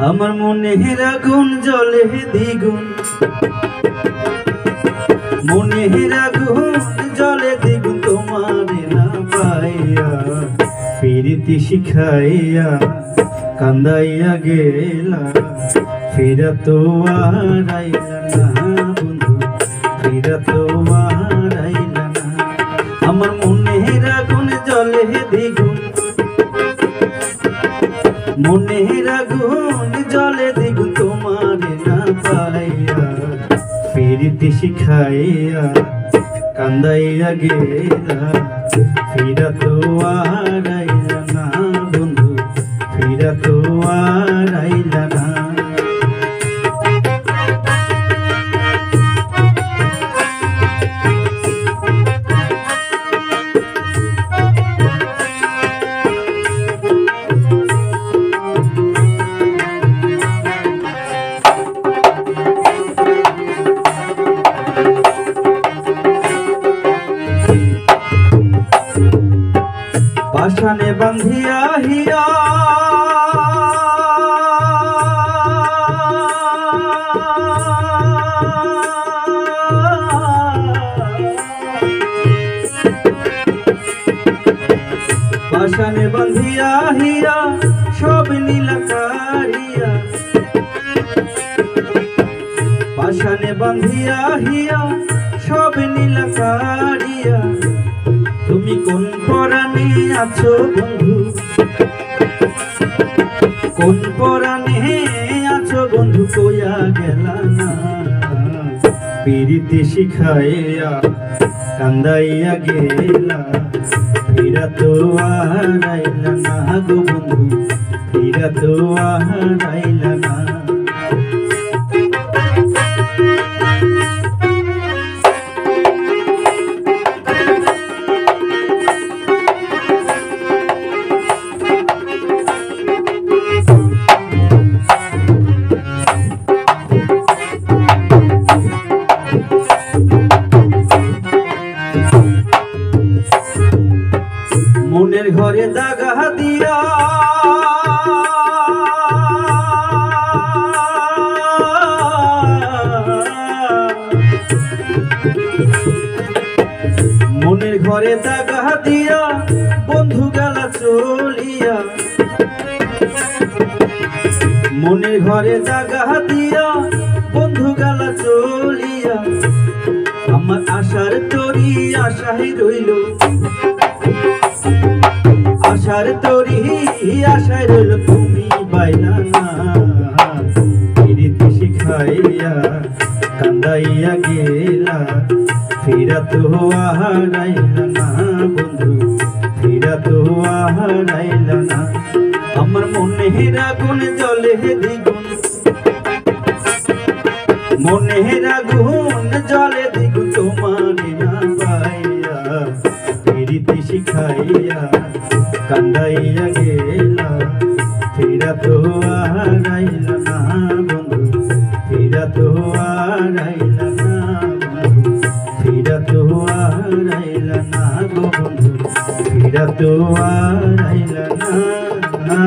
আমার মনের আগুন জ্বলে দ্বিগুণ, মনের আগুন জ্বলে দ্বিগুণ তোমারে না পাইয়া, প্রীতি শিখাইয়া কান্দাইয়া গেলা, ফিরা তো আর আইলা না বন্ধু, ফিরা তো আর আইলা না। আমার মনের আগুন জ্বলে দ্বিগুণ, মনের আগুন জ্বলে দ্বিগুণ তোমারে না পাইয়া, প্রীতি শিখাইয়া কান্দাইয়া গেলা, ফিরা তো আর আইলা না বন্ধু, ফিরা তো আর আইলা না। পাশানে বান্ধিয়া হিয়া পাশানে বান্ধিয়া হিয়া সব নীলা কারিয়া, পাশানে বান্ধিয়া হিয়া সব নীলা কারিয়া, তুমি কোন পরাণে আছো বন্ধু, কোন পরাণে আছো বন্ধু কইয়া গেলা না, প্রীতি শিখাইয়া কান্দাইয়া গেলা, ফিরা তো আর আইলা না গো বন্ধু, ফিরা তো আর আইলা না। মনের ঘরে দাগা দিয়া মনের ঘরে দাগা দিয়া বন্ধু গেলা চলিয়া, মনের ঘরে দাগা দিয়া বন্ধু গেলা চলিয়া, আমার আশার তরি আশাই রইল, আশার তরি আশায় রইল তুমি বাইলা না, প্রীতি শিখাইয়া কান্দাইয়া গেলা, ফিরা তো আর আইলা না বন্ধু, ফিরা তো আর আইলা না। আমার মনের আগুন জ্বলে দ্বিগুণ, মনের আগুন জ্বলে দ্বিগুণ তোমারে না পাইয়া, প্রীতি শিখাইয়া কান্দাইয়া গেলা, ফিরা তো আর আইলা না বন্ধু, ফিরা তো আর আইলা না বন্ধু, ফিরা তো আর আইলা না গো বন্ধু, ফিরা তো আর আইলা না।